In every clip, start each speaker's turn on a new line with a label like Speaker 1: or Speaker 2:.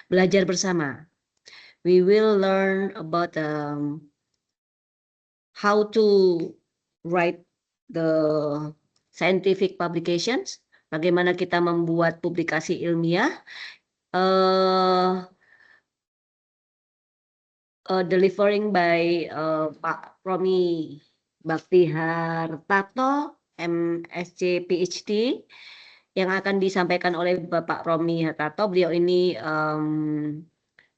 Speaker 1: belajar bersama. We will learn about how to write the scientific publications, bagaimana kita membuat publikasi ilmiah, delivering by Pak Romi Baktihartato, MSc PhD, yang akan disampaikan oleh Bapak Romi Hartarto. Beliau ini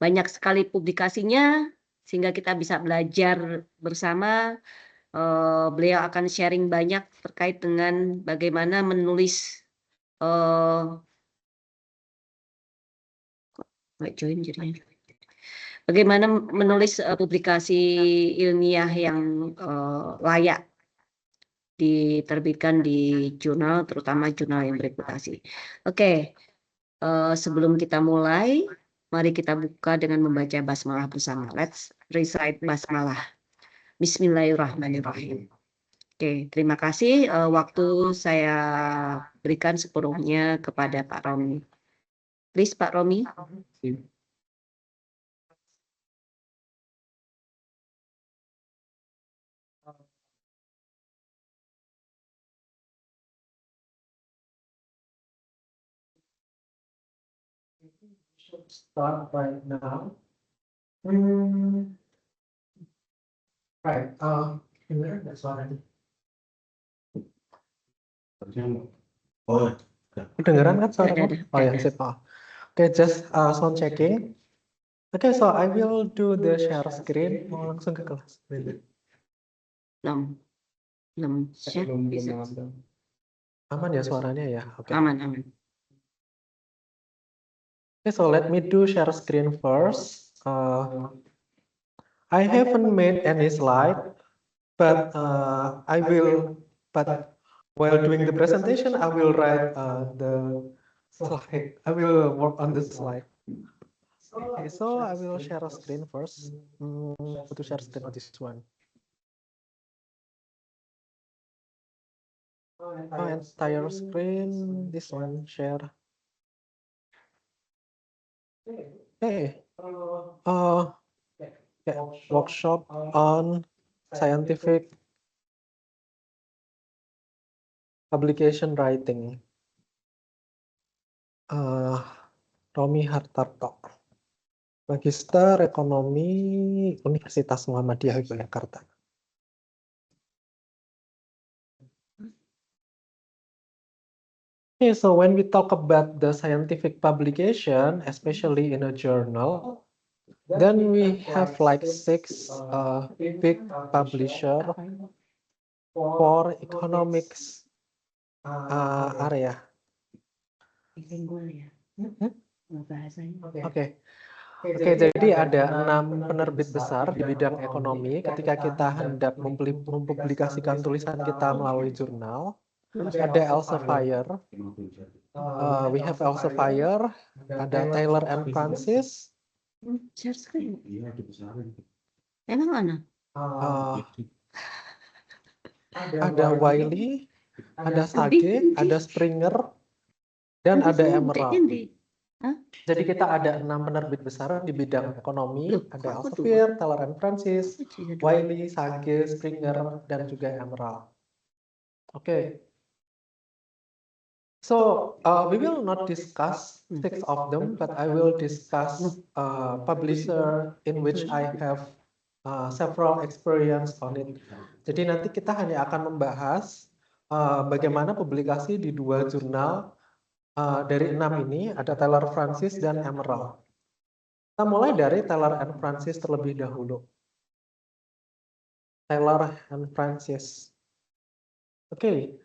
Speaker 1: banyak sekali publikasinya, sehingga kita bisa belajar bersama. Beliau akan sharing banyak terkait dengan bagaimana menulis bagaimana menulis publikasi ilmiah yang layak diterbitkan di jurnal, terutama jurnal yang bereputasi. Oke, sebelum kita mulai, mari kita buka dengan membaca basmalah bersama. Let's recite basmalah. Bismillahirrahmanirrahim. Oke, terima kasih. Waktu saya berikan sepenuhnya kepada Pak Romi. Please, Pak Romi.
Speaker 2: Start right now. Right. In there, that's what I did.
Speaker 3: Oh,
Speaker 2: Kedengeran kan suara?
Speaker 1: Ada.
Speaker 2: Oh ya, sip. Okay, just sound checking. Okay, so I will do the share screen. Mau langsung ke kelas.
Speaker 1: Belum share, bisa.
Speaker 2: Aman ya suaranya ya? Oke.
Speaker 1: Aman.
Speaker 2: Okay, so let me do share screen first. I haven't made any slide, but but while doing the presentation, I will write the slide. I will work on the slide. Okay, so I will share a screen first. Go to share screen on this one. Entire screen, this one, share. Okay. Workshop on scientific publication writing. Romi Hartarto, Magister Ekonomi Universitas Muhammadiyah Yogyakarta. Okay, so when we talk about the scientific publication, especially in a journal, then we have like 6 big publisher for economics area. Oke, jadi ada 6 penerbit besar di bidang ekonomi. Ketika kita hendak mempublikasikan tulisan kita melalui jurnal, ada Elsevier, we have Elsevier, ada Taylor and Francis,
Speaker 1: Share screen. Emang mana?
Speaker 2: ada Wiley, ada Sage, ada Springer, dan ada Emerald. Jadi kita ada 6 penerbit besar di bidang ekonomi, ada Elsevier, Taylor and Francis, Wiley, Sage, Springer, dan juga Emerald. Okay. So we will not discuss 6 of them, but I will discuss publisher in which I have several experience on it. Jadi nanti kita hanya akan membahas bagaimana publikasi di 2 jurnal dari 6 ini, ada Taylor Francis dan Emerald. Kita mulai dari Taylor and Francis terlebih dahulu. Taylor and Francis. Okay.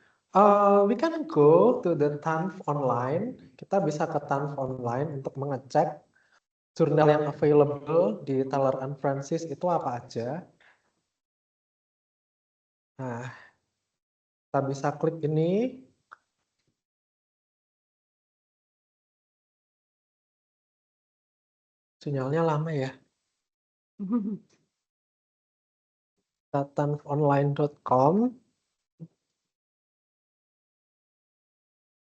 Speaker 2: We can go to the TANF online. Kita bisa ke TANF online untuk mengecek jurnal yang available di Taylor and Francis itu apa aja. Nah, kita bisa klik ini. Sinyalnya lama ya. tanfonline.com.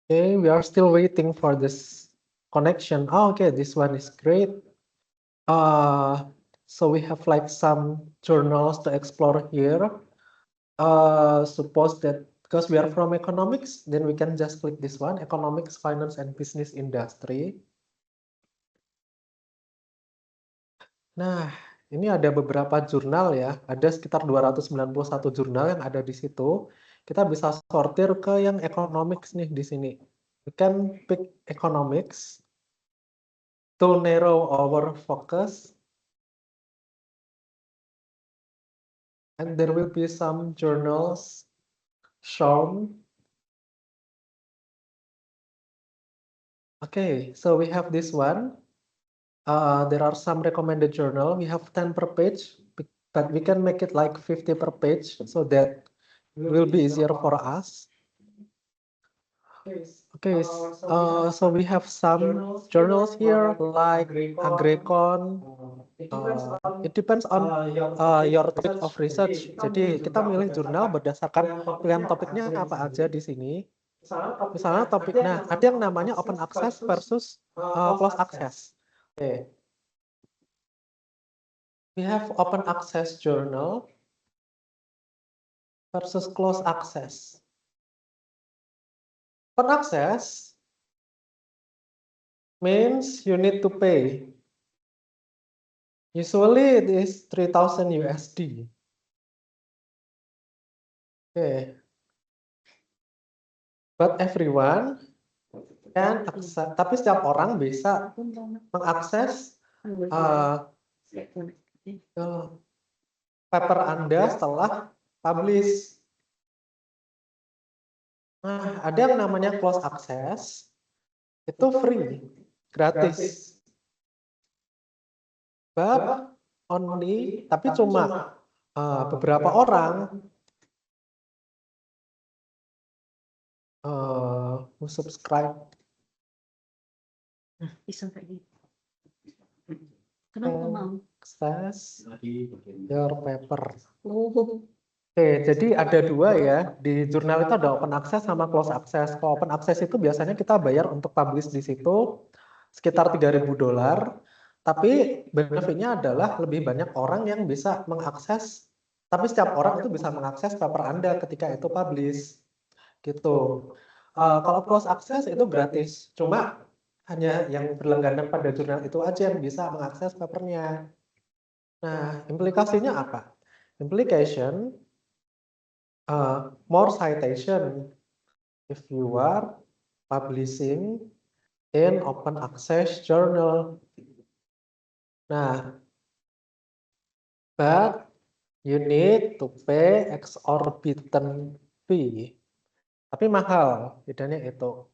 Speaker 2: Okay, we are still waiting for this connection. Oh, okay, this one is great. So we have like some journals to explore here. Suppose that because we are from economics, then we can just click this one, economics, finance, and business industry. Nah, ini ada beberapa jurnal ya, ada sekitar 291 jurnal yang ada di situ. Kita bisa sortir ke yang economics nih di sini. We can pick economics to narrow our focus. And there will be some journals shown. Okay, so we have this one. There are some recommended journal. We have 10 per page, but we can make it like 50 per page so that will be easier for us. Okay, so we have some journals here like Agrecon. It depends on your topic of research. Jadi kita milih jurnal berdasarkan pilihan topiknya apa aja di sini. Misalnya topiknya ada yang namanya open access versus closed access. Okay. We have open access journal versus closed access. Open access means you need to pay. Usually it is 3,000 USD. Okay. But everyone can access, tapi setiap orang bisa mengakses paper Anda setelah publish. Nah, ada yang namanya closed access, itu free, gratis. But only, tapi cuma beberapa orang who subscribe.
Speaker 1: Bisa kayak gitu. Kenapa mau?
Speaker 2: Access your paper.
Speaker 1: Oh.
Speaker 2: Oke, jadi ada dua ya. Di jurnal itu ada open access sama closed access. Kalau open access itu biasanya kita bayar untuk publish di situ sekitar $3.000. Tapi benefitnya adalah lebih banyak orang yang bisa mengakses. Tapi setiap orang itu bisa mengakses paper Anda ketika itu publish. Gitu. Kalau closed access itu gratis. Cuma hanya yang berlangganan pada jurnal itu aja yang bisa mengakses papernya. Nah, implikasinya apa? Implication, more citation if you are publishing in open access journal. Nah, but you need to pay exorbitant fee. Tapi mahal, bedanya itu.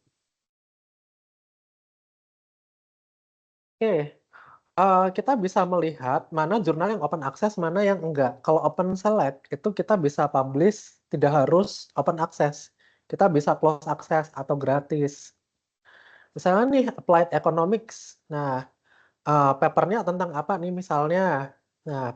Speaker 2: Oke, kita bisa melihat mana jurnal yang open access, mana yang enggak. Kalau open select, itu kita bisa publish, tidak harus open access. Kita bisa close access atau gratis. Misalnya nih, applied economics. Nah, papernya tentang apa nih misalnya? Nah,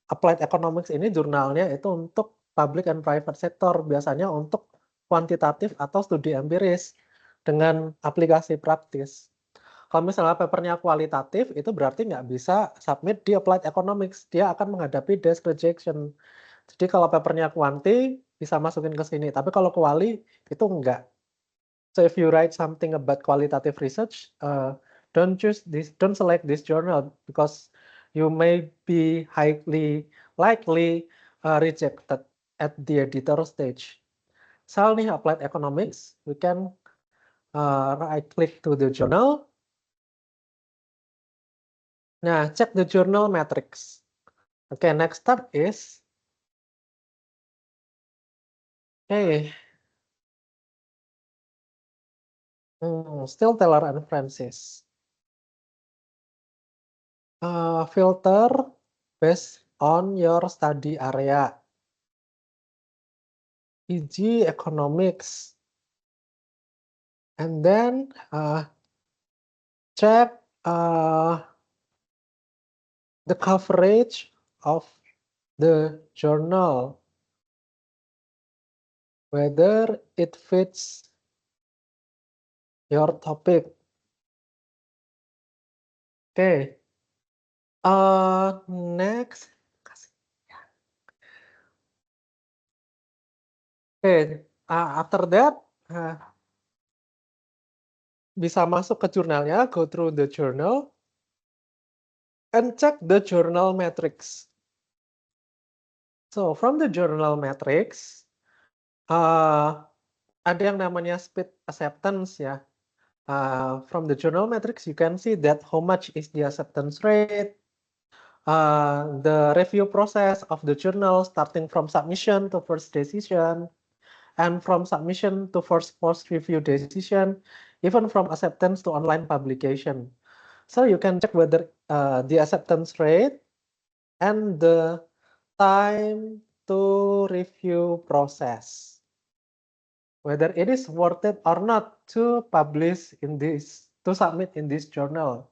Speaker 2: applied economics ini jurnalnya itu untuk public and private sector. Biasanya untuk kuantitatif atau studi empiris dengan aplikasi praktis. Kalau misalnya papernya kualitatif, itu berarti nggak bisa submit di applied economics. Dia akan menghadapi desk rejection. Jadi kalau papernya kuanti, bisa masukin ke sini. Tapi kalau kuali, itu enggak. So if you write something about qualitative research, don't select this journal because you may be highly likely rejected at the editor stage. Misalnya applied economics, we can right click to the journal. Nah, check the journal matrix. Okay, next step is Stilteller and Francis. Filter based on your study area. E.g. economics. And then check the coverage of the journal, whether it fits your topic. Oke. Next. Oke, after that, bisa masuk ke jurnalnya, go through the journal, and check the journal metrics. So, from the journal metrics, ada yang namanya speed acceptance ya. From the journal metrics, you can see that how much is the acceptance rate, the review process of the journal starting from submission to first decision, and from submission to first post-review decision, even from acceptance to online publication. So you can check whether the acceptance rate and the time to review process, whether it is worth it or not to publish in this, to submit in this journal.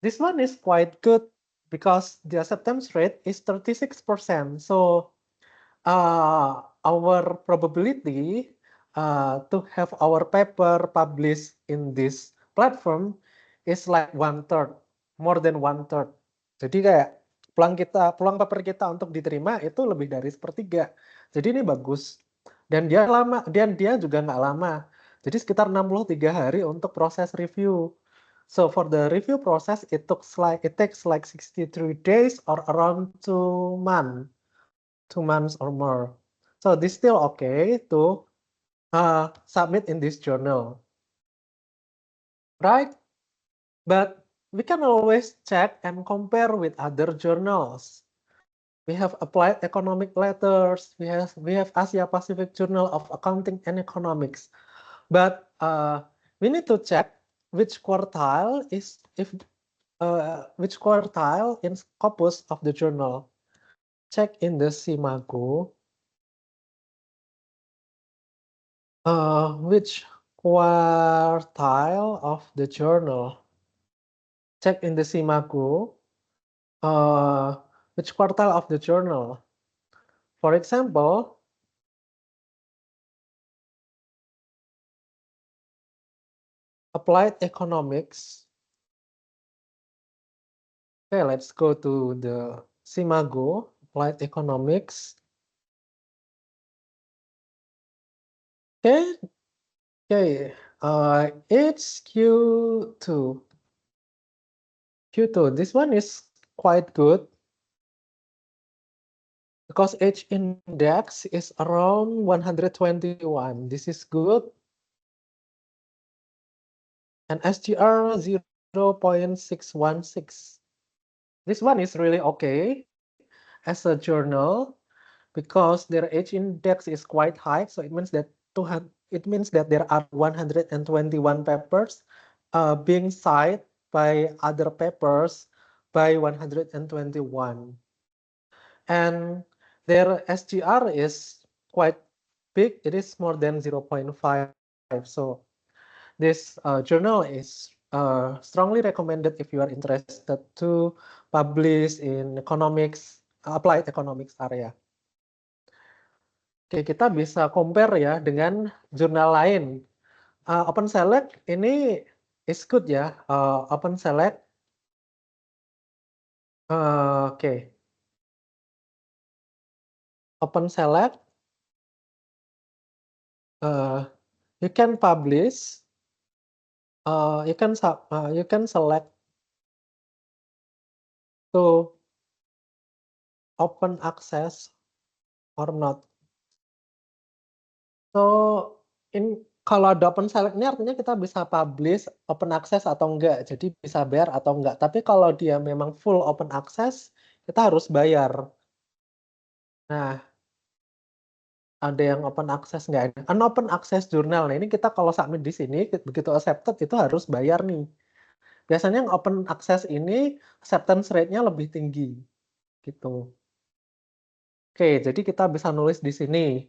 Speaker 2: This one is quite good because the acceptance rate is 36%. So our probability to have our paper published in this platform is like 1/3, more than 1/3. Jadi kayak peluang paper kita untuk diterima itu lebih dari 1/3. Jadi ini bagus. Dan dia juga nggak lama. Jadi sekitar 63 hari untuk proses review. So for the review process, it takes like 63 days or around 2 months. 2 months or more. So this still okay to submit in this journal, right? But we can always check and compare with other journals. We have Applied Economic Letters. We have Asia Pacific Journal of Accounting and Economics. But we need to check which quartile in Scopus of the journal. Check in the SIMAGO. Which quartile of the journal? Check in the SIMAGO. Which quartile of the journal? For example, Applied Economics. Okay, let's go to the SIMAGO, Applied Economics. Okay, it's Q2. This one is quite good because H index is around 121. This is good. And SGR 0.616. This one is really okay as a journal because their H index is quite high. So it means that there are 121 papers being cited by other papers by 121. And their SGR is quite big. It is more than 0.5. So this journal is strongly recommended if you are interested to publish in economics, applied economics area. Oke, kita bisa compare ya dengan jurnal lain. OpenSelect ini is good ya. OpenSelect. Oke. OpenSelect. You can publish. You can select to open access or not. So kalau ada OpenSelect ini artinya kita bisa publish open access atau enggak, jadi bisa bayar atau enggak. Tapi kalau dia memang full open access, kita harus bayar. Nah, ada yang open access enggak? Open access jurnal. Nah, ini kita kalau submit di sini, begitu accepted itu harus bayar nih. Biasanya yang open access ini acceptance rate-nya lebih tinggi. Gitu. Oke, jadi kita bisa nulis di sini.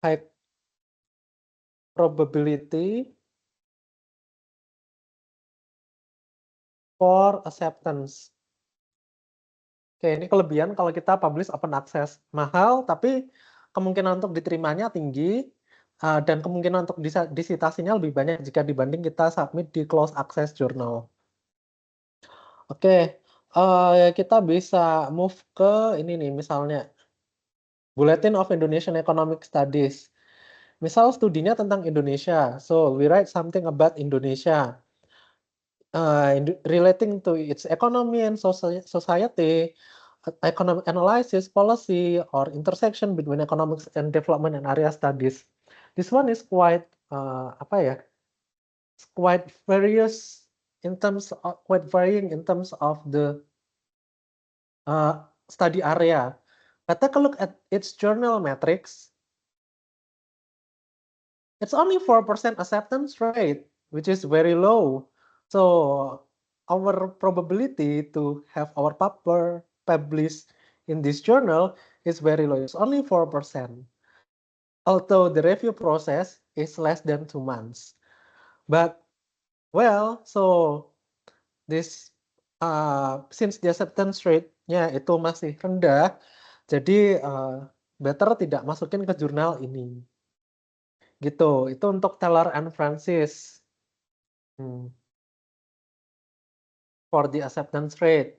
Speaker 2: High probability for acceptance. Oke, ini kelebihan kalau kita publish open access. Mahal, tapi kemungkinan untuk diterimanya tinggi. Dan kemungkinan untuk disitasinya lebih banyak jika dibanding kita submit di closed access journal. Oke, kita bisa move ke ini nih, misalnya Bulletin of Indonesian Economic Studies. Misal studinya tentang Indonesia, so we write something about Indonesia, relating to its economy and society, economic analysis, policy, or intersection between economics and development and area studies. This one is quite apa ya? Quite various in terms of quite varying in terms of the study area. But take a look at its journal metrics. It's only 4% acceptance rate, which is very low. So our probability to have our paper published in this journal is very low. It's only 4%. Although the review process is less than 2 months. But well, so this since the acceptance rate-nya itu masih rendah, jadi better tidak masukin ke jurnal ini. Gitu, itu untuk Taylor and Francis. For the acceptance rate.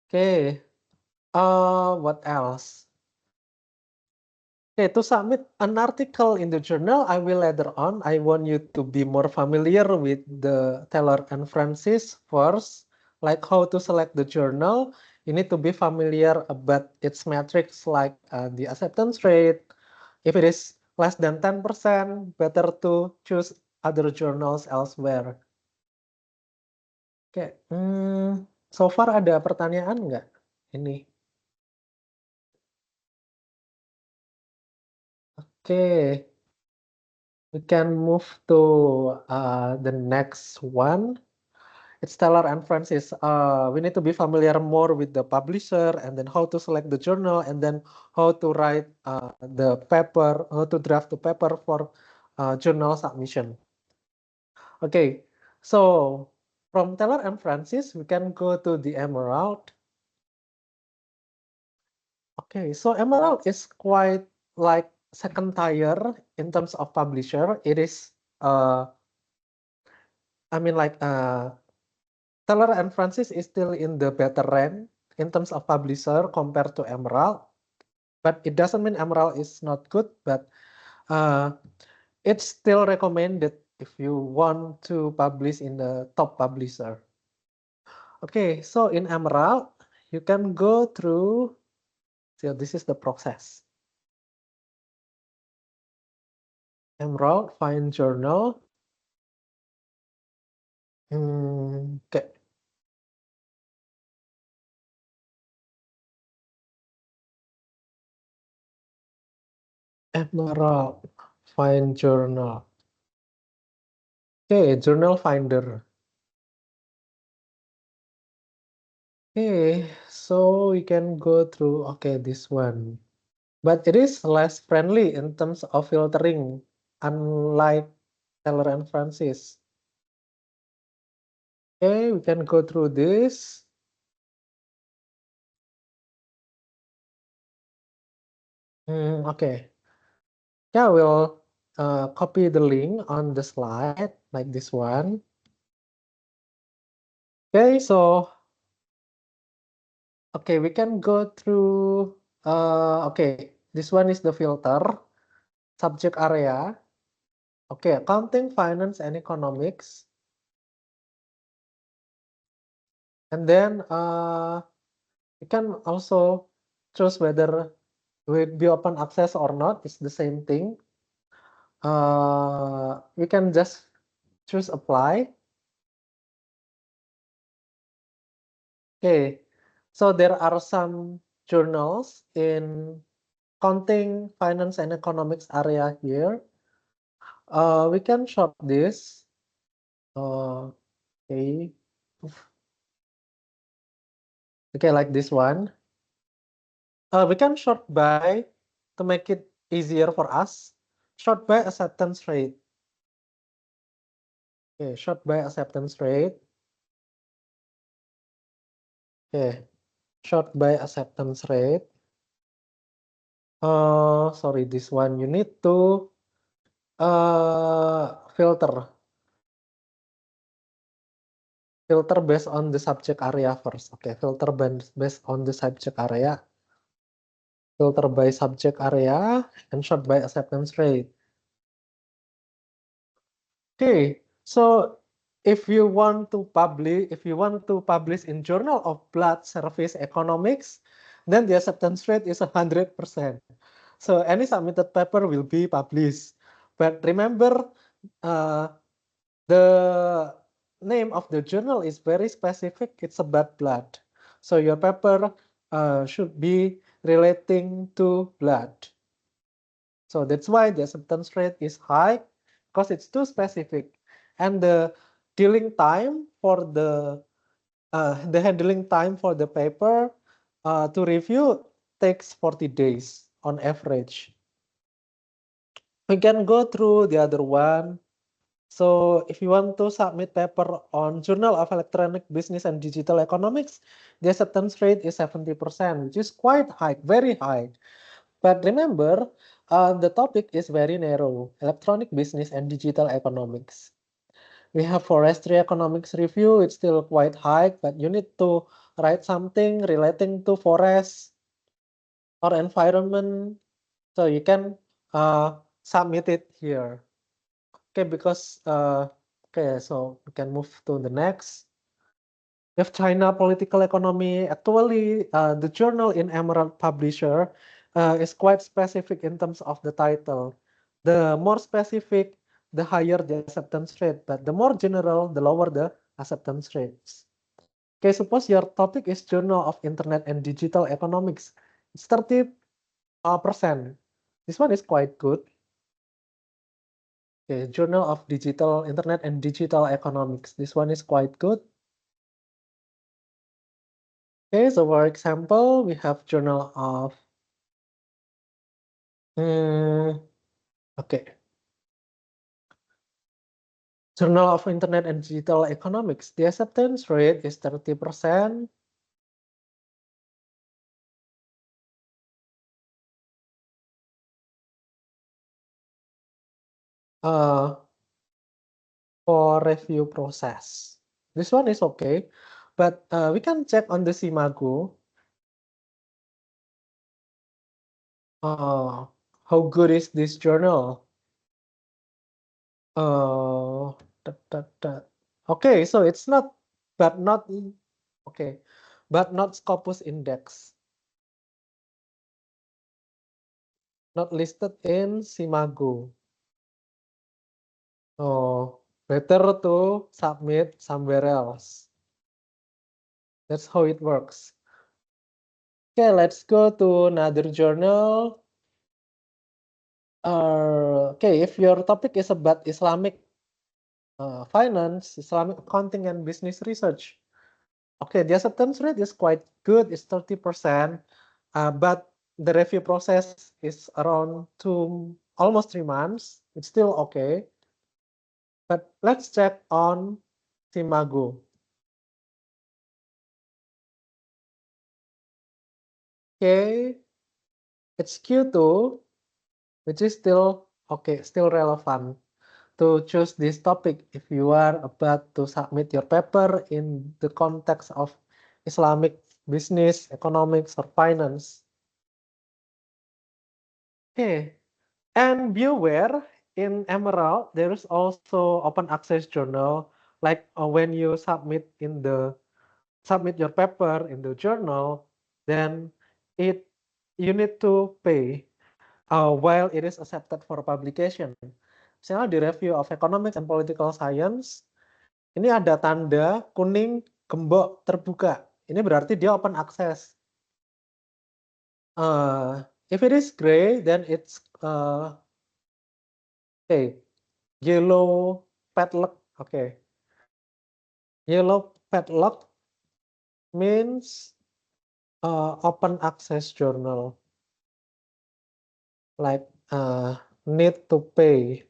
Speaker 2: Okay, what else? Okay, to submit an article in the journal, I will later on. I want you to be more familiar with the Taylor and Francis first, like how to select the journal. You need to be familiar about its metrics, like the acceptance rate. If it is less than 10%, better to choose other journals elsewhere. Oke, so far ada pertanyaan nggak ini? Oke, we can move to the next one. It's Taylor and Francis. We need to be familiar more with the publisher and then how to select the journal and then how to write the paper, how to draft the paper for journal submission. Okay, so from Taylor and Francis, we can go to the Emerald. Okay, so Emerald is quite like second tier in terms of publisher. It is, I mean, like Taylor and Francis is still in the better rank in terms of publisher compared to Emerald, but it doesn't mean Emerald is not good, but it's still recommended if you want to publish in the top publisher. Okay, so in Emerald, you can go through, so this is the process. Emerald, find journal. Okay. Emerald, find journal. Okay, journal finder. Okay, so we can go through, okay, this one. But it is less friendly in terms of filtering, unlike Taylor and Francis. Okay, we can go through this. Okay. Yeah, we'll copy the link on the slide like this one. Okay, so okay, we can go through. Okay, this one is the filter subject area. Okay, accounting, finance, and economics. And then you can also choose whether will be open access or not. It's the same thing. We can just choose apply. Okay, so there are some journals in accounting, finance, and economics area here. We can short this. Okay. Okay, like this one. We can short by, to make it easier for us, short by acceptance rate. Okay, short by acceptance rate. Okay, short by acceptance rate. Sorry, this one you need to Filter based on the subject area first. Okay, filter based on the subject area. Filter by subject area and sort by acceptance rate. Okay, so if you want to publish in Journal of Blood Service Economics, then the acceptance rate is 100%. So any submitted paper will be published. But remember, the name of the journal is very specific. It's about blood. So your paper should be relating to blood. So that's why the acceptance rate is high, because it's too specific. And the dealing time for the handling time for the paper to review takes 40 days on average. We can go through the other one. So if you want to submit paper on Journal of Electronic Business and Digital Economics, the acceptance rate is 70%, which is quite high, very high. But remember, the topic is very narrow, electronic business and digital economics. We have forestry economics review, it's still quite high, but you need to write something relating to forest or environment, so you can submit it here. Okay, because, okay, so we can move to the next. If China political economy, actually, the journal in Emerald Publisher is quite specific in terms of the title. The more specific, the higher the acceptance rate, but the more general, the lower the acceptance rates. Okay, suppose your topic is Journal of Internet and Digital Economics. It's 30%. This one is quite good. Okay, Journal of Digital Internet and Digital Economics. This one is quite good. Okay, so for example, we have Journal of okay. Journal of Internet and Digital Economics. The acceptance rate is 30%. For review process. This one is okay, but we can check on the Simago. How good is this journal? Okay, so it's not, but not, okay, but not Scopus Index. Not listed in Simago. Oh, better to submit somewhere else. That's how it works. Okay, let's go to another journal. Okay, if your topic is about Islamic finance, Islamic accounting, and business research, okay, the acceptance rate is quite good, it's 30%, but the review process is around almost 3 months. It's still okay. But let's check on Simago. Okay, it's Q2, which is still okay, still relevant to choose this topic if you are about to submit your paper in the context of Islamic business, economics, or finance. Okay, and be aware, in Emerald, there is also open access journal, like when you submit your paper in the journal, then you need to pay while it is accepted for publication. Misalnya di review of economics and political science, ini ada tanda kuning gembok terbuka. Ini berarti dia open access. If it is gray, then it's okay. Yellow padlock. Okay. Yellow padlock means open access journal. Like need to pay.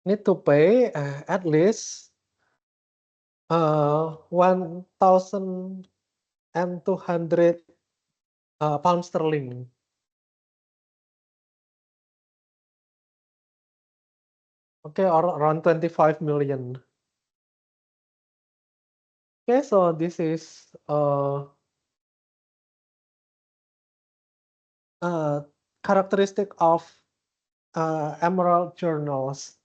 Speaker 2: Need to pay at least 1,200 pounds sterling. Okay, or around 25 million. Okay, so this is characteristic of Emerald journals.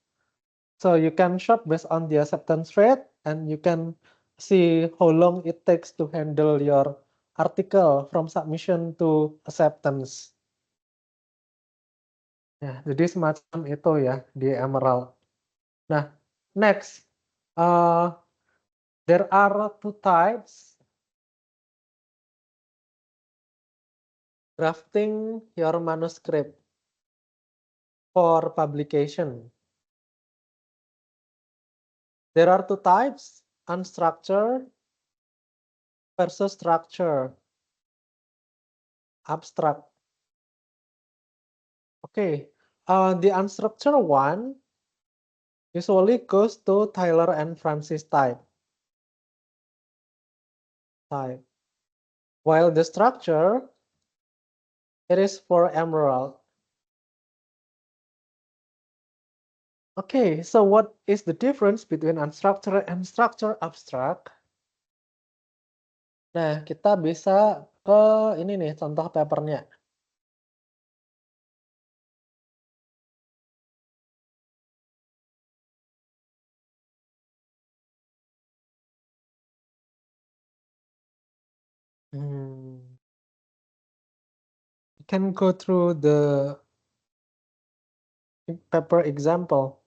Speaker 2: So you can shop based on the acceptance rate, and you can see how long it takes to handle your article from submission to acceptance. Ya, jadi semacam itu ya di Emerald. Nah, next, there are two types. Drafting your manuscript for publication. There are two types, unstructured versus structured, abstract. Okay, the unstructured one usually goes to Tyler and Francis type. While the structure, it is for Emerald. Okay, so what is the difference between unstructured and structured abstract? Nah, kita bisa ke ini nih, contoh papernya. You can go through the paper example.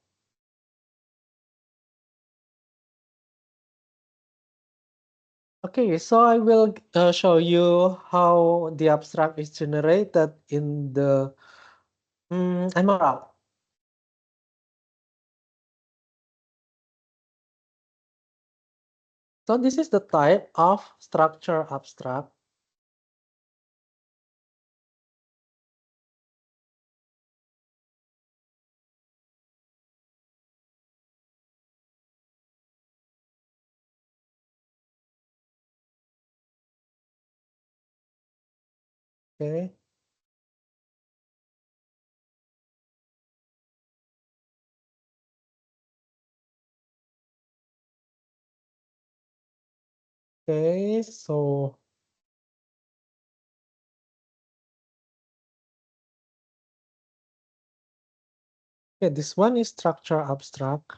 Speaker 2: Okay, so I will show you how the abstract is generated in the Emerald. So this is the type of structure abstract. Okay. Okay, so this one is structure abstract.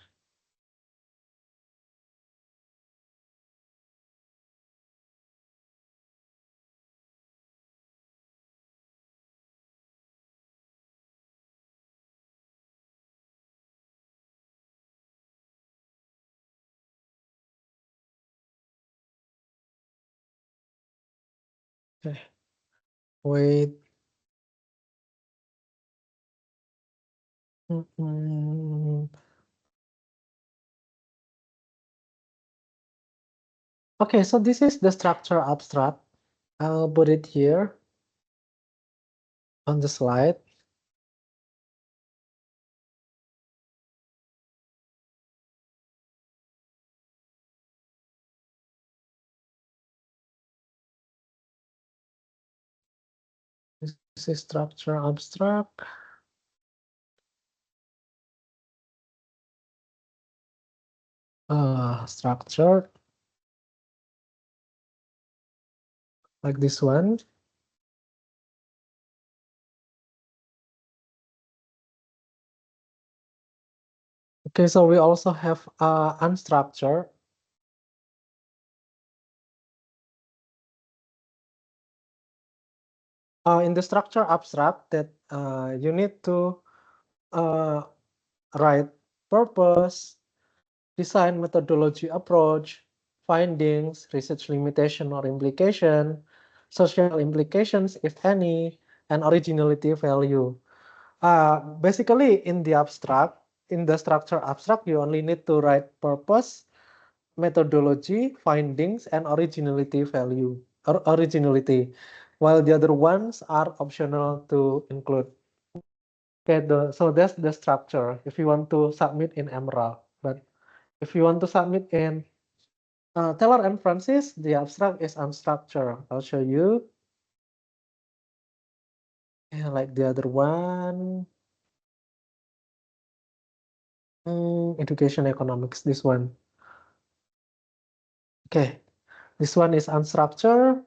Speaker 2: Okay. Wait. Okay, so this is the structure abstract. I'll put it here on the slide. This is structure abstract. Structure like this one. Okay, so we also have unstructured. In the structure abstract, that you need to write purpose, design, methodology, approach, findings, research limitation or implication, social implications, if any, and originality value. Basically, in the abstract, in the structure abstract, you only need to write purpose, methodology, findings, and originality value, or originality, while the other ones are optional to include. Okay, so that's the structure if you want to submit in Emerald. But if you want to submit in Taylor and Francis, the abstract is unstructured. I'll show you. Yeah, like the other one. Education economics, this one. Okay, this one is unstructured.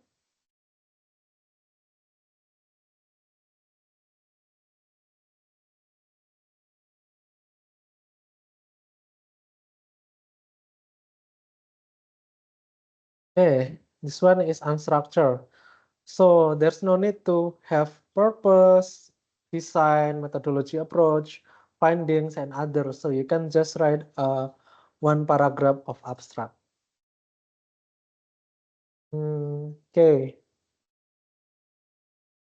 Speaker 2: Okay, this one is unstructured. So there's no need to have purpose, design, methodology approach, findings, and others. So you can just write one paragraph of abstract. Okay,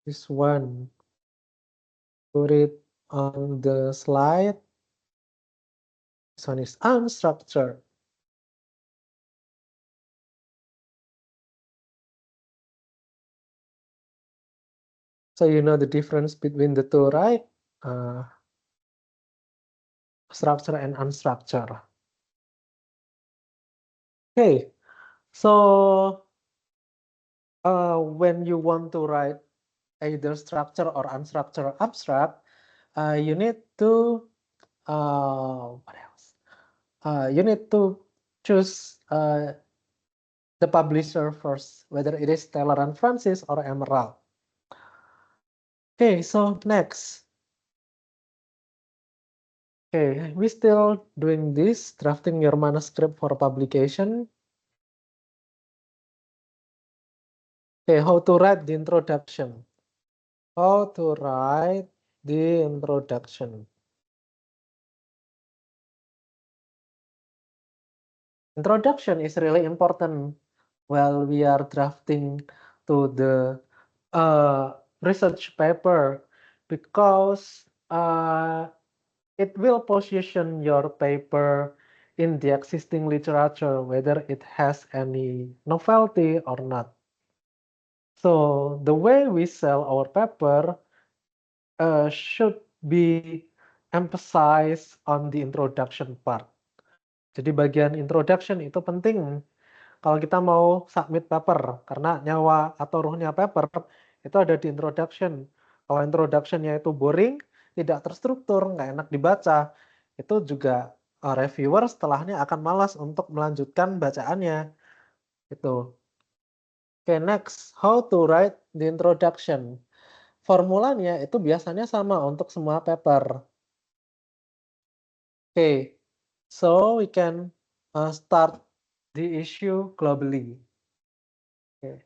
Speaker 2: this one, put it on the slide. This one is unstructured. So you know the difference between the two, right? Structure and unstructured. Okay, so when you want to write either structure or unstructured abstract, you need to what else? You need to choose the publisher first, whether it is Taylor and Francis or Emerald. Okay, so next. Okay, we still doing this, drafting your manuscript for publication. Okay, how to write the introduction. How to write the introduction. Introduction is really important while we are drafting to the research paper, because it will position your paper in the existing literature, whether it has any novelty or not. So the way we sell our paper should be emphasized on the introduction part. Jadi bagian introduction itu penting kalau kita mau submit paper, karena nyawa atau ruhnya paper itu ada di introduction. Kalau introduction-nya itu boring, tidak terstruktur, nggak enak dibaca, itu juga reviewer setelahnya akan malas untuk melanjutkan bacaannya. Gitu. Oke, next, how to write the introduction. Formulanya itu biasanya sama untuk semua paper. Okay, so we can start the issue globally. Okay.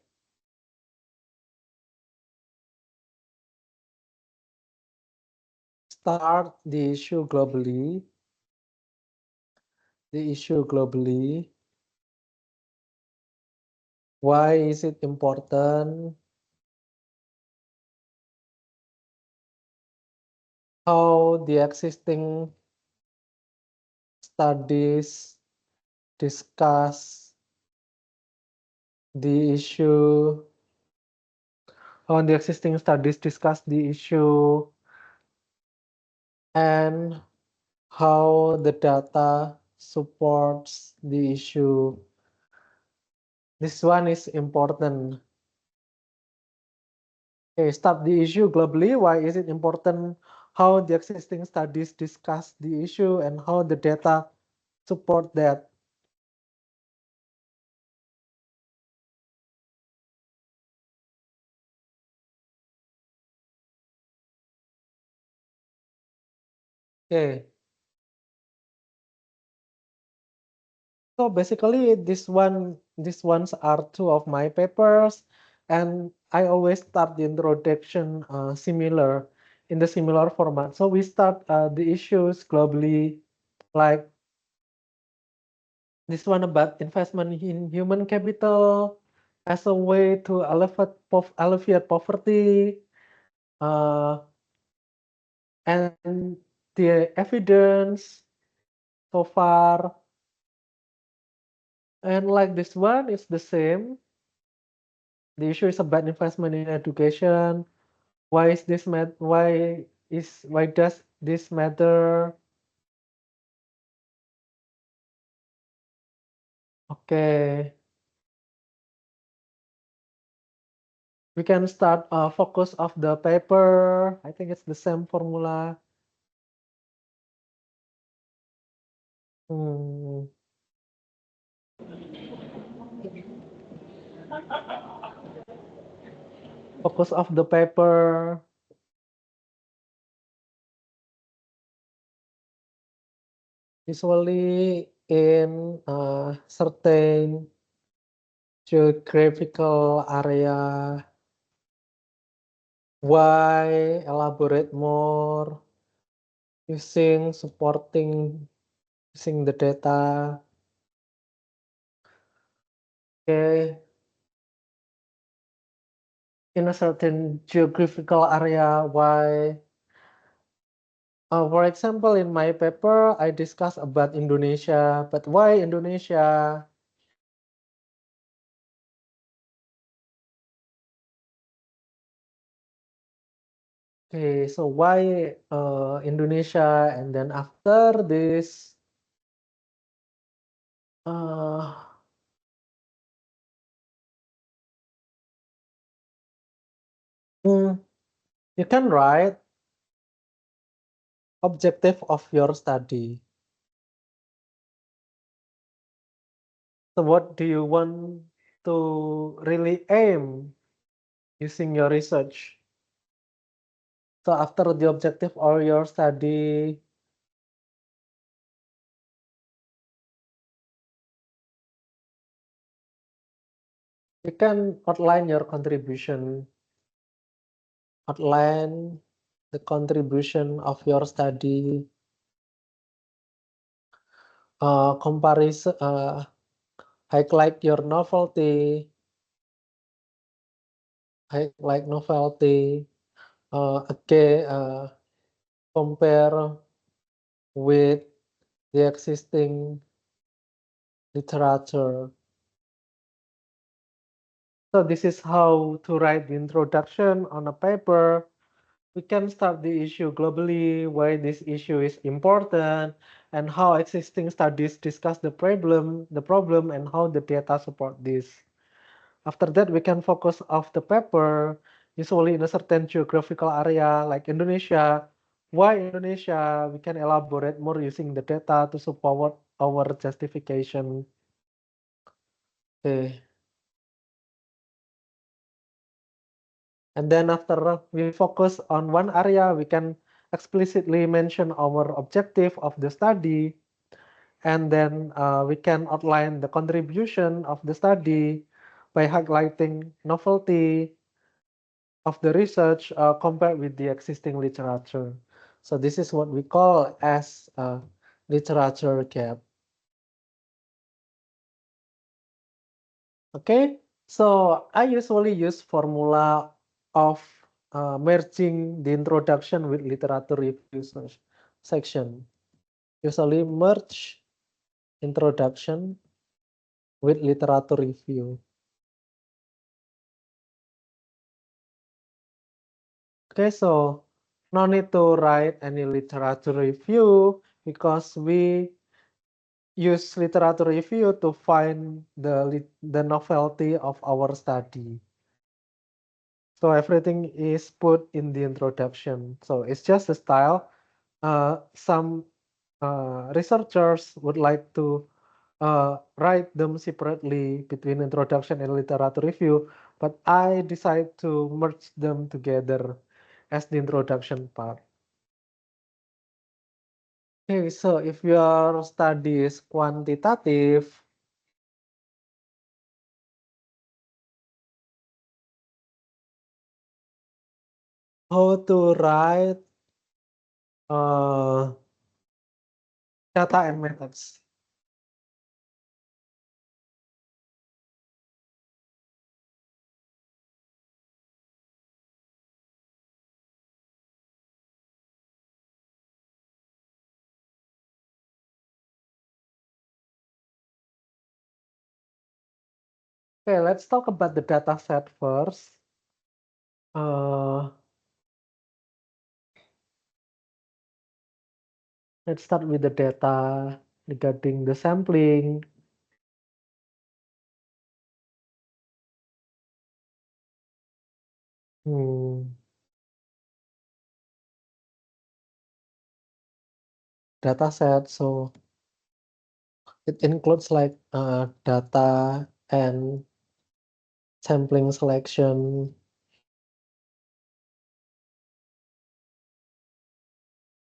Speaker 2: Start the issue globally. The issue globally. Why is it important? How the existing studies discuss the issue. How the existing studies discuss the issue. And how the data supports the issue. This one is important. Okay, start the issue globally. Why is it important? How the existing studies discuss the issue and how the data support that. Okay. So basically these ones are two of my papers, and I always start the introduction similar in the similar format. So we start the issues globally, like this one about investment in human capital as a way to alleviate poverty, and the evidence so far. And like this one, it's the same. The issue is about investment in education. Why is this why does this matter? Okay. We can start focus of the paper. I think it's the same formula. Hmm. Focus of the paper usually in a certain geographical area. Why elaborate more using using the data. Okay, in a certain geographical area. Why? For example, in my paper, I discuss about Indonesia, but why Indonesia? Okay, so why Indonesia? And then after this, uh, you can write objective of your study. So what do you want to really aim using your research? So after the objective of your study, you can outline your contribution, outline the contribution of your study, comparison, highlight your novelty, highlight novelty, again, compare with the existing literature. So this is how to write the introduction on a paper. We can start the issue globally, why this issue is important, and how existing studies discuss the problem, and how the data support this. After that, we can focus off the paper, usually in a certain geographical area like Indonesia. Why Indonesia? We can elaborate more using the data to support our justification. Okay. And then after we focus on one area, we can explicitly mention our objective of the study, and then we can outline the contribution of the study by highlighting novelty of the research compared with the existing literature. So this is what we call as a literature gap. Okay, so I usually use formula of merging the introduction with literature review section. Usually merge introduction with literature review. Okay, so no need to write any literature review because we use literature review to find the novelty of our study. So everything is put in the introduction. So it's just a style. Some researchers would like to write them separately between introduction and literature review, but I decide to merge them together as the introduction part. Okay, so if your study is quantitative, how to write data and methods. Okay, let's talk about the data set first. Let's start with the data regarding the sampling. Data set. So It includes like data and sampling selection.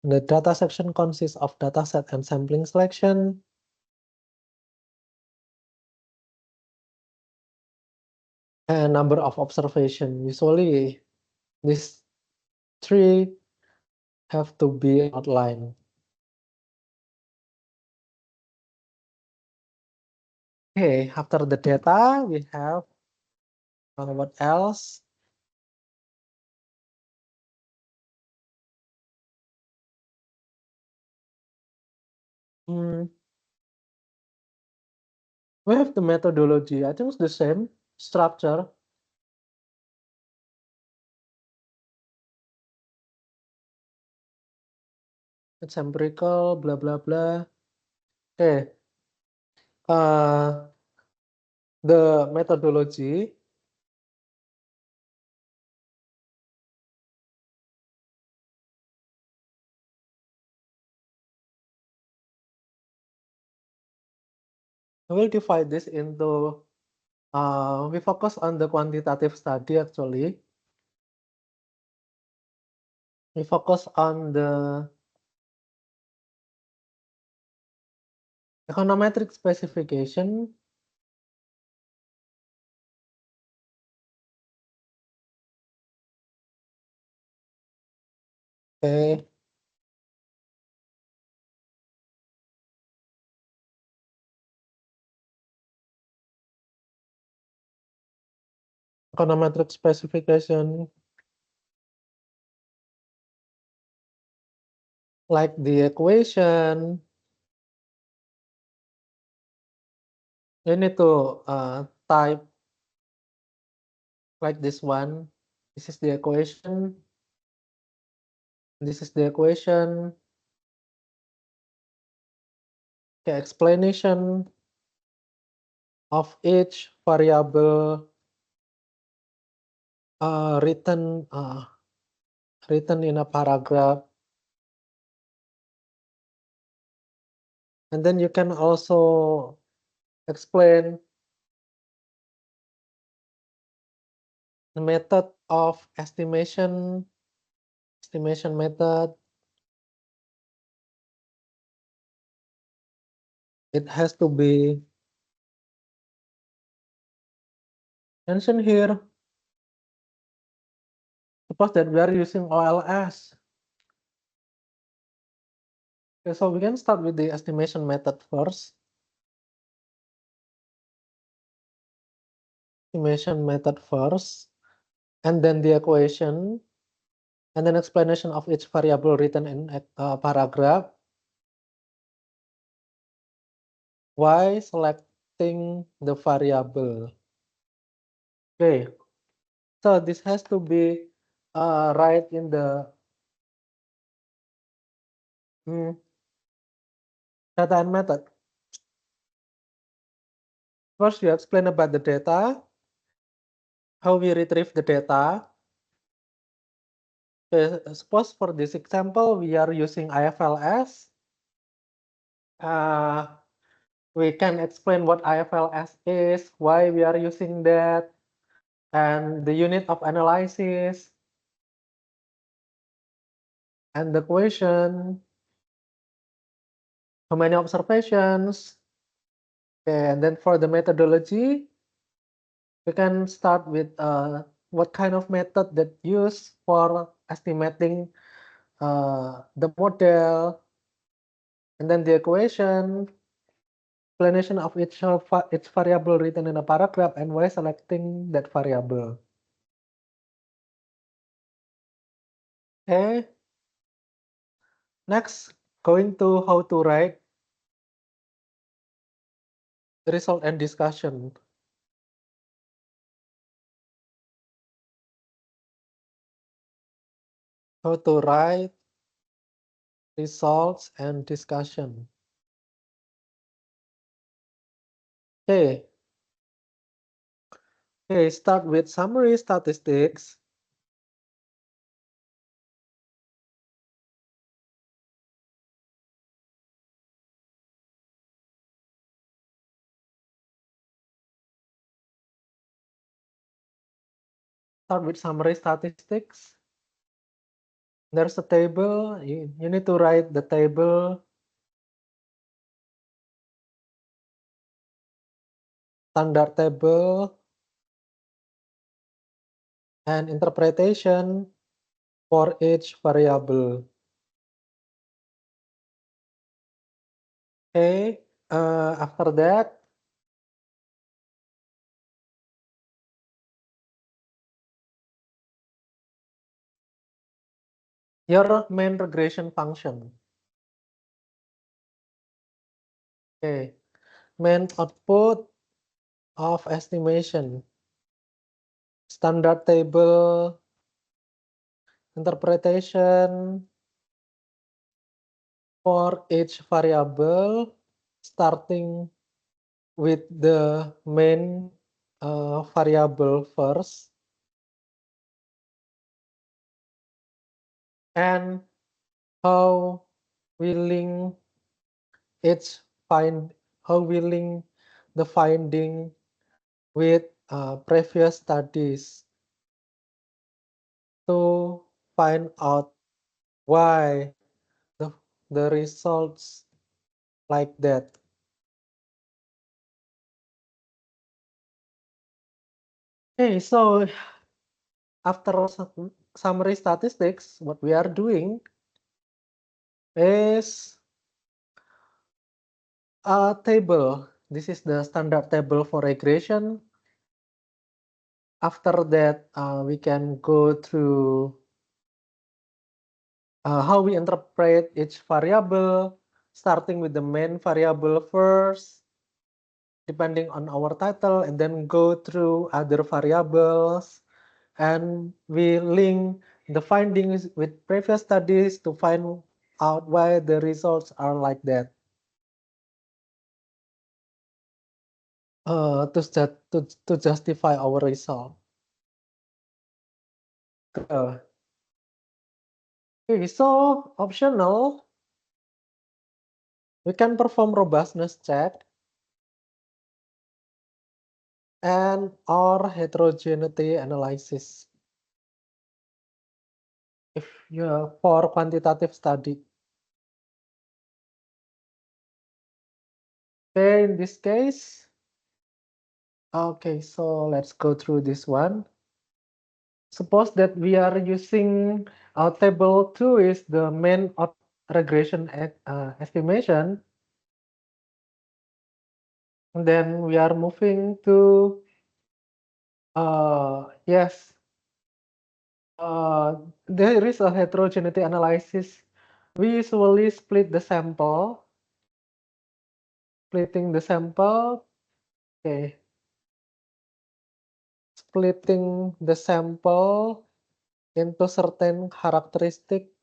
Speaker 2: The data section consists of dataset and sampling selection. And number of observation. Usually these three have to be outlined. Okay, after the data, we have what else? We have the methodology. I think it's the same structure. It's empirical, blah blah blah. Okay. The methodology. I will divide this into. We focus on the quantitative study actually. We focus on the econometric specification. Okay. Econometric specification, like the equation. You need to type like this one. This is the equation. This is the equation. Okay, explanation of each variable written in a paragraph. And then you can also explain the method of estimation method. It has to be mentioned here. Suppose that we are using OLS. Okay, so we can start with the estimation method first. Estimation method first, and then the equation, and then explanation of each variable written in a paragraph. Why selecting the variable? Okay, so this has to be right in the data and method. First, you explain about the data, how we retrieve the data. Okay, suppose for this example, we are using IFLS. We can explain what IFLS is, why we are using that, and the unit of analysis, and the question, how many observations. Okay, and then for the methodology, we can start with what kind of method that used for estimating the model, and then the equation, explanation of each variable written in a paragraph, and why selecting that variable. Okay. Next, going to how to write the result and discussion. How to write results and discussion. Okay. Okay, start with summary statistics. start with summary statistics. There's a table. You need to write the table, standard table, and interpretation for each variable. Okay, after that, your main regression function. Okay, main output of estimation, standard table, interpretation for each variable, starting with the main variable first, and how we link each how we link the finding with previous studies to find out why the results like that. Okay, so after summary statistics, what we are doing is a table. This is the standard table for regression. After that, we can go through how we interpret each variable, starting with the main variable first, depending on our title, and then go through other variables, and we link the findings with previous studies to find out why the results are like that. To justify our result. Okay, so optional, we can perform robustness check and or heterogeneity analysis if you for quantitative study. Okay, in this case, okay, so let's go through this one. Suppose that we are using our table 2 is the main regression estimation. And then we are moving to yes, there is a heterogeneity analysis. We usually split the sample, splitting the sample. Okay, splitting the sample into certain characteristic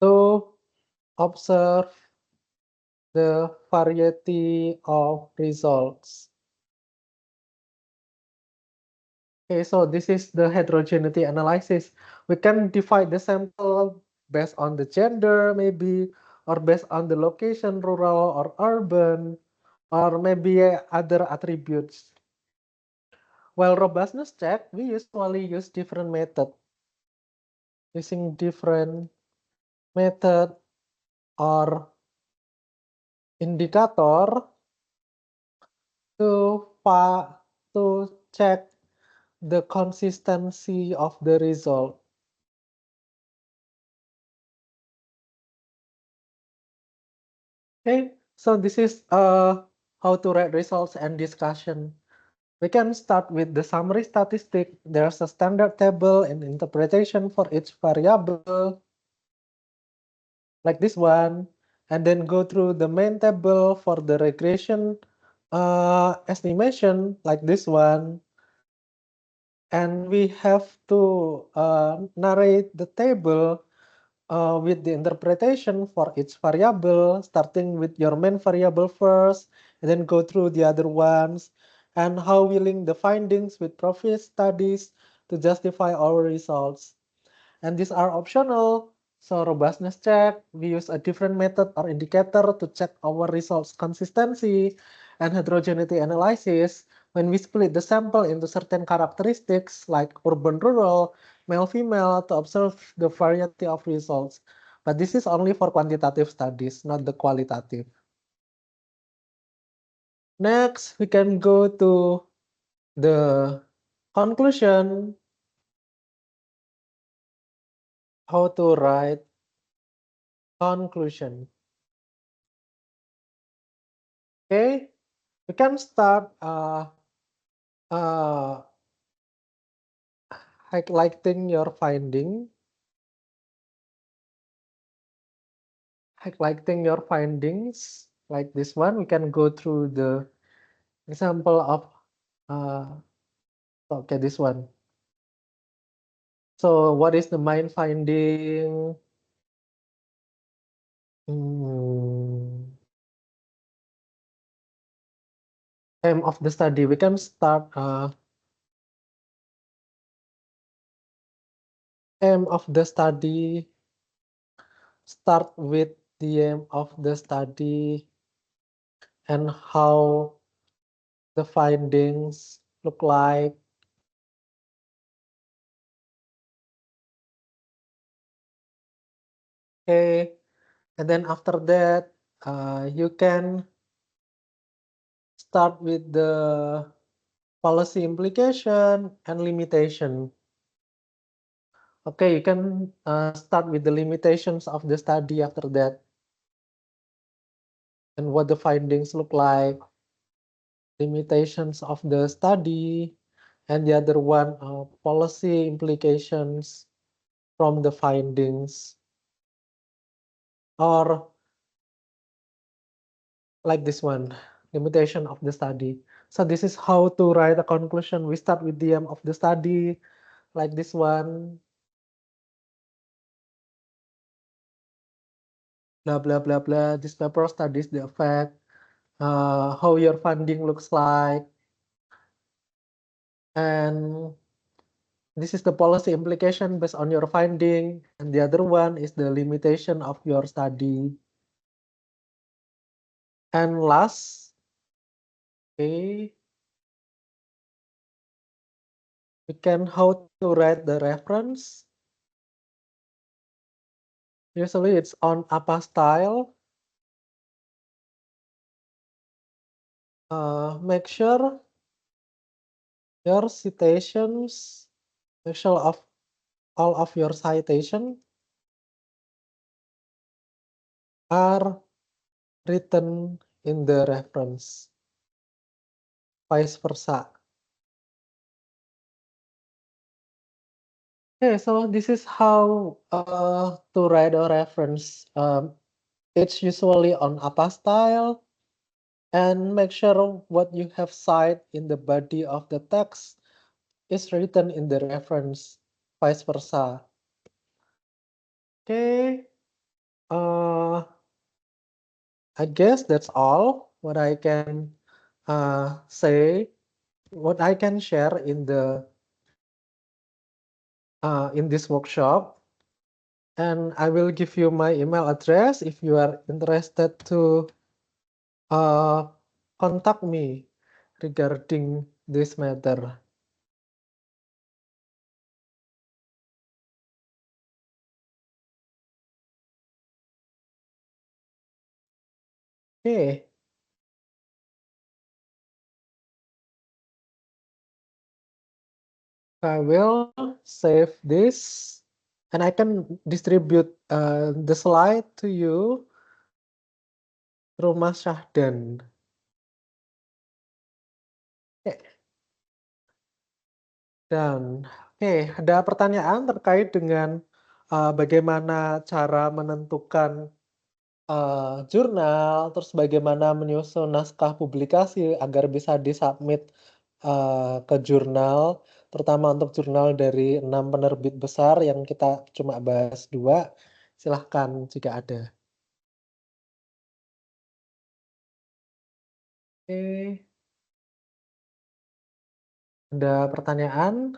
Speaker 2: to observe the variety of results. Okay, so this is the heterogeneity analysis. We can divide the sample based on the gender, maybe, or based on the location, rural or urban, or maybe other attributes. While robustness check, we usually use different method. Using different method or indicator to check the consistency of the result. Okay, so this is how to write results and discussion. We can start with the summary statistic. There's a standard table and interpretation for each variable, like this one, and then go through the main table for the regression estimation, like this one. And we have to narrate the table with the interpretation for each variable, starting with your main variable first, and then go through the other ones, and how we link the findings with previous studies to justify our results. And these are optional. So robustness check, we use a different method or indicator to check our results consistency, and heterogeneity analysis, when we split the sample into certain characteristics like urban, rural, male, female to observe the variety of results. But this is only for quantitative studies, not the qualitative. Next, we can go to the conclusion, how to write conclusion. Okay, we can start highlighting your finding. Highlighting your findings like this one. We can go through the example of okay, this one. So what is the main finding? Aim of the study. We can start aim of the study. Start with the aim of the study and how the findings look like. Okay, and then after that, you can start with the policy implication and limitation. Okay, you can start with the limitations of the study after that, and what the findings look like, limitations of the study, and the other one, policy implications from the findings, or like this one, limitation of the study. So this is how to write a conclusion. We start with the aim of the study, like this one, blah, blah, blah, blah. This paper studies the effect, how your funding looks like, and this is the policy implication based on your finding, and the other one is the limitation of your study. And last, okay, we can how to write the reference. Usually it's on APA style. Make sure your citations, make sure of all of your citation are written in the reference, vice versa. Okay, so this is how to write a reference. It's usually on APA style, and make sure what you have cite in the body of the text is written in the reference, vice versa. Okay, I guess that's all what I can say, what I can share in the in this workshop. And I will give you my email address if you are interested to contact me regarding this matter. Okay. I will save this and I can distribute the slide to you through Mas Syahdan. Oke. Dan ada pertanyaan terkait dengan bagaimana cara menentukan jurnal, terus bagaimana menyusun naskah publikasi agar bisa disubmit ke jurnal, terutama untuk jurnal dari 6 penerbit besar yang kita cuma bahas 2, silahkan jika ada. Oke. Ada pertanyaan?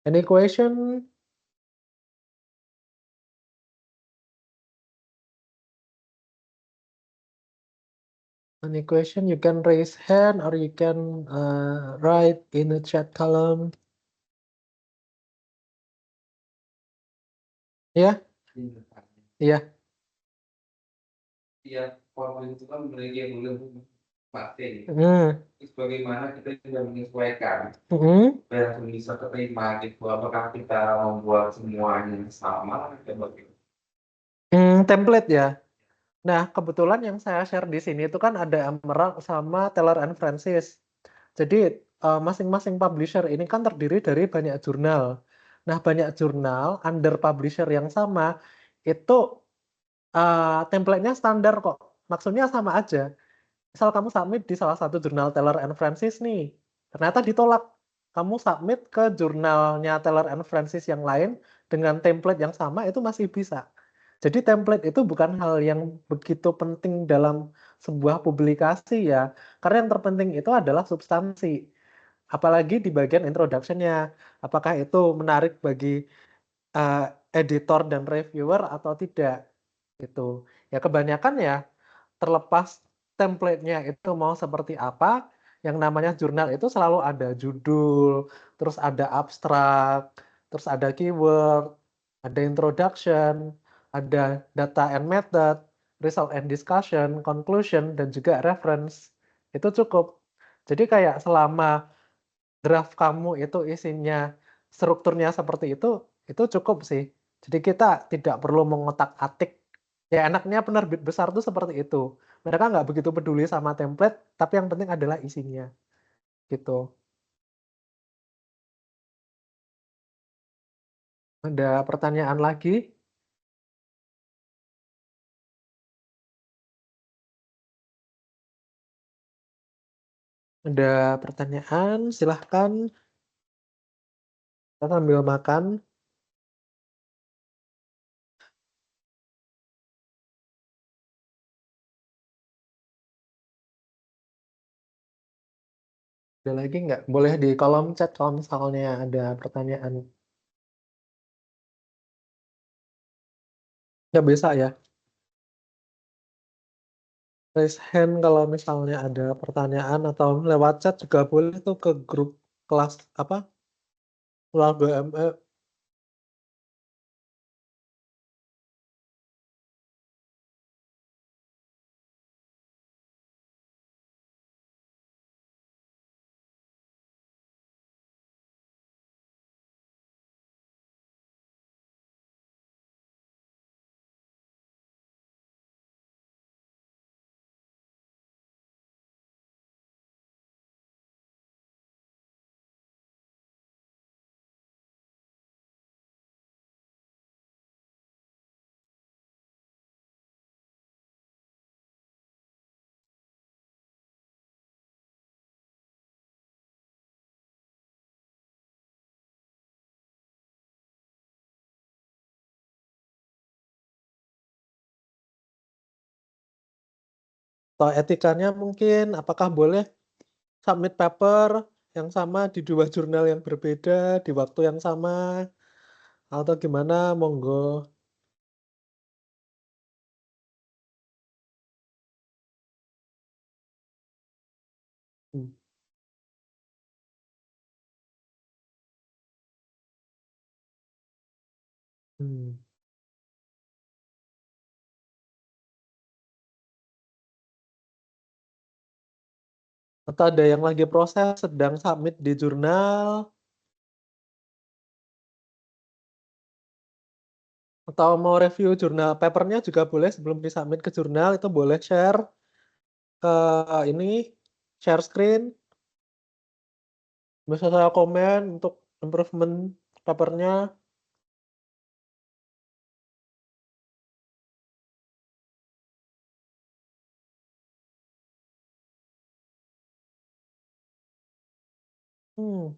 Speaker 2: Any question? Any question, you can raise hand or you can write in the chat column. Ya, iya.
Speaker 4: Tiap formulir itu kan memiliki yang belum pakai.
Speaker 2: Hmm.
Speaker 4: Terus bagaimana kita juga menyesuaikan
Speaker 2: Hmm.
Speaker 4: yang bisa terima gitu. Apakah kita membuat semuanya sama atau bagaimana?
Speaker 2: Template ya. Nah, kebetulan yang saya share di sini itu kan ada Emerald sama Taylor and Francis. Jadi masing-masing publisher ini kan terdiri dari banyak jurnal. Nah, banyak jurnal under publisher yang sama itu template-nya standar kok. Maksudnya sama aja. Misal kamu submit di salah satu jurnal Taylor and Francis nih, ternyata ditolak. Kamu submit ke jurnalnya Taylor and Francis yang lain dengan template yang sama itu masih bisa. Jadi template itu bukan hal yang begitu penting dalam sebuah publikasi ya. Karena yang terpenting itu adalah substansi. Apalagi di bagian introduction-nya. Apakah itu menarik bagi uh, editor dan reviewer atau tidak. Gitu. Ya kebanyakan ya terlepas template-nya itu mau seperti apa, yang namanya jurnal itu selalu ada judul, terus ada abstrak, terus ada keyword, ada introduction, ada data and method, result and discussion, conclusion, dan juga reference. Itu cukup. Jadi kayak selama draft kamu itu isinya strukturnya seperti itu cukup sih. Jadi kita tidak perlu mengotak-atik. Ya enaknya penerbit besar tuh seperti itu. Mereka nggak begitu peduli sama template, tapi yang penting adalah isinya. Gitu. Ada pertanyaan lagi? Ada pertanyaan? Silahkan. Kita sambil makan. Ada lagi nggak? Boleh di kolom chat kalau misalnya ada pertanyaan. Nggak bisa ya? Raise hand kalau misalnya ada pertanyaan atau lewat chat juga boleh tuh ke grup kelas apa? Keluarga ME. Atau etikanya mungkin apakah boleh submit paper yang sama di dua jurnal yang berbeda di waktu yang sama atau gimana? Monggo. Hmm. Hmm. Atau ada yang lagi proses sedang submit di jurnal atau mau review jurnal papernya juga boleh sebelum disubmit ke jurnal itu boleh share ke ini share screen bisa saya komen untuk improvement papernya. Hmm.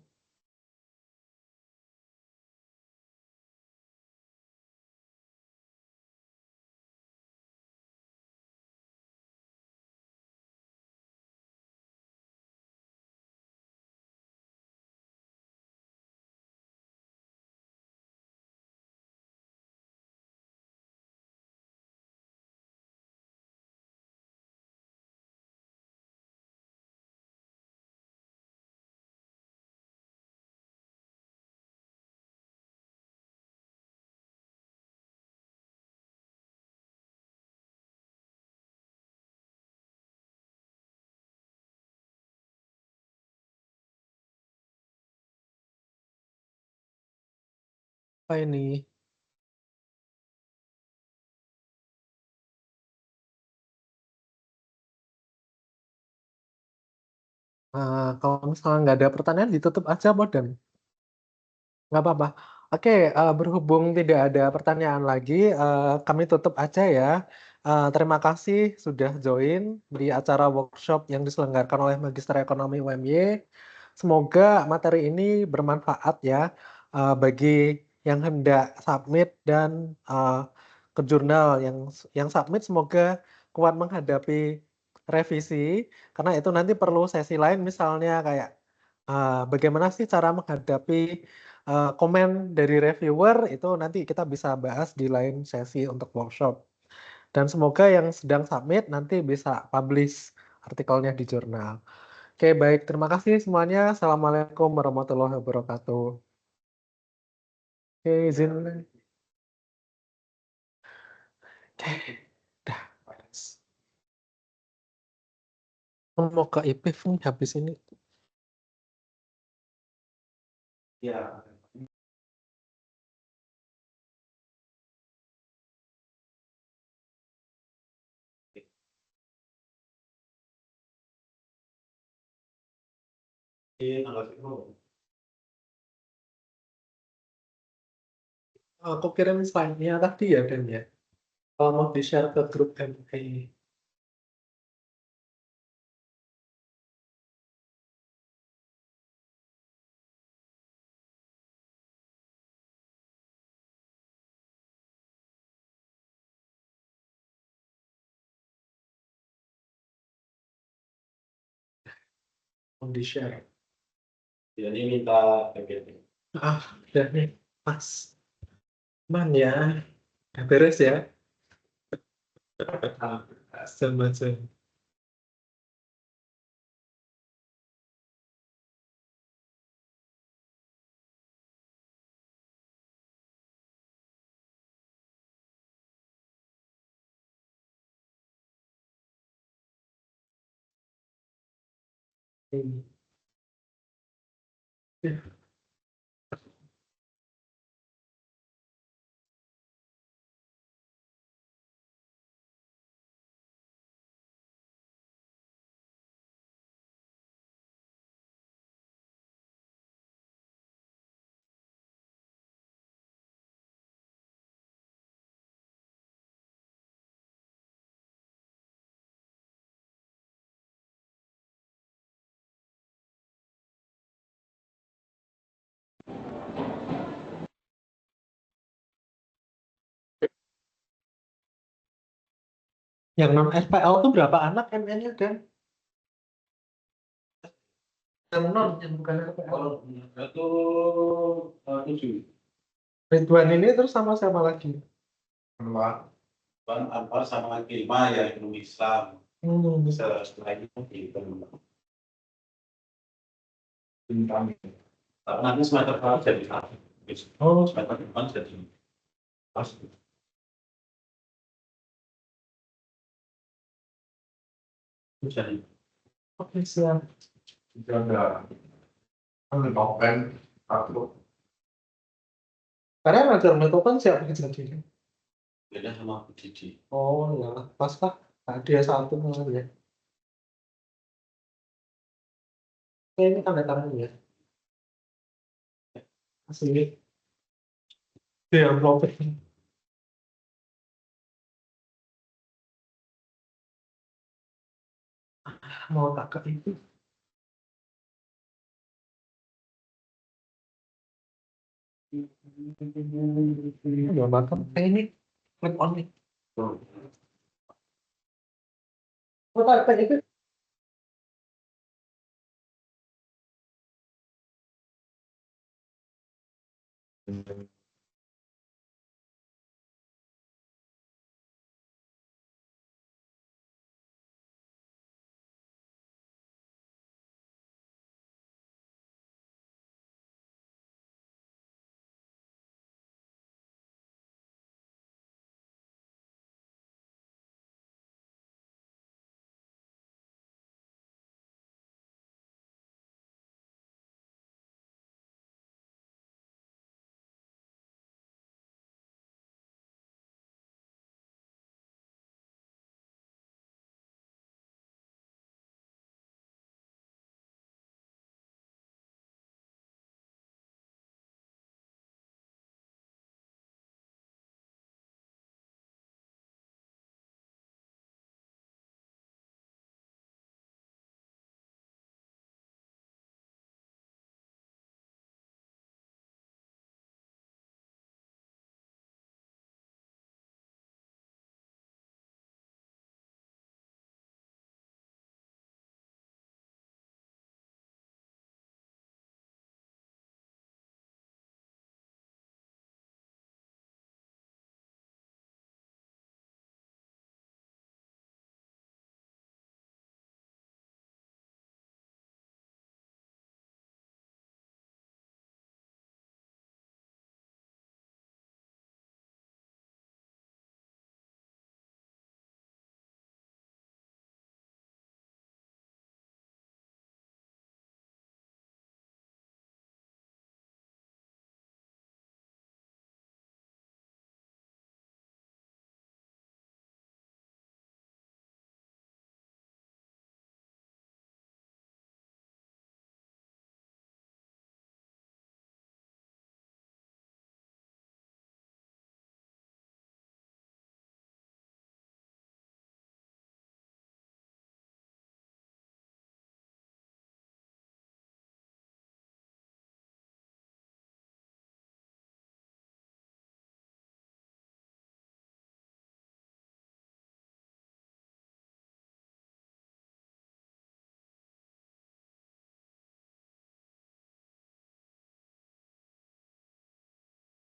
Speaker 2: Apa ini? Kalau misalnya nggak ada pertanyaan, ditutup aja, Modem. Nggak apa-apa. Oke, berhubung tidak ada pertanyaan lagi, kami tutup aja ya. Terima kasih sudah join di acara workshop yang diselenggarakan oleh Magister Ekonomi UMY. Semoga materi ini bermanfaat ya bagi yang hendak submit dan ke jurnal yang submit semoga kuat menghadapi revisi karena itu nanti perlu sesi lain misalnya kayak bagaimana sih cara menghadapi komen dari reviewer itu nanti kita bisa bahas di lain sesi untuk workshop. Dan semoga yang sedang submit nanti bisa publish artikelnya di jurnal. Oke, baik. Terima kasih semuanya. Assalamualaikum warahmatullahi wabarakatuh. Oke, izin. Oke, dah. Mau ke IPIF nih habis ini.
Speaker 3: Ya. Tanggal 10.
Speaker 2: Aku kirim slide-nya tadi ya, Dan ya. Kalau mau di-share ke grup MA. Mau di-share.
Speaker 3: Jadi minta PPT.
Speaker 2: Udah nih, pas. Man ya, udah beres ya. Sama-sama. Yang non SPL itu berapa anak MN-nya, Dan? Yang non, yang bukan SPL.
Speaker 3: Kalau itu 7.
Speaker 2: Ridwan ini terus sama siapa lagi?
Speaker 3: Ban Anwar sama lagi 5 ya ekonomi Islam. Bisa setelah itu kami. Tapi nanti semester depan jadi satu. Oh, semester depan jadi pas. Jadi
Speaker 2: Oke, siap.
Speaker 3: ada token satu
Speaker 2: Karena ngajar metopen siapa yang jadi?
Speaker 3: beda sama Bu Didi.
Speaker 2: Oh, ya. Pas lah. Dia satu malah ya. Ini tanda tangan ya. Asli. Dia amplop. Mau tak ke itu. Udah matang. Ini clip on nih. Oh, tak itu.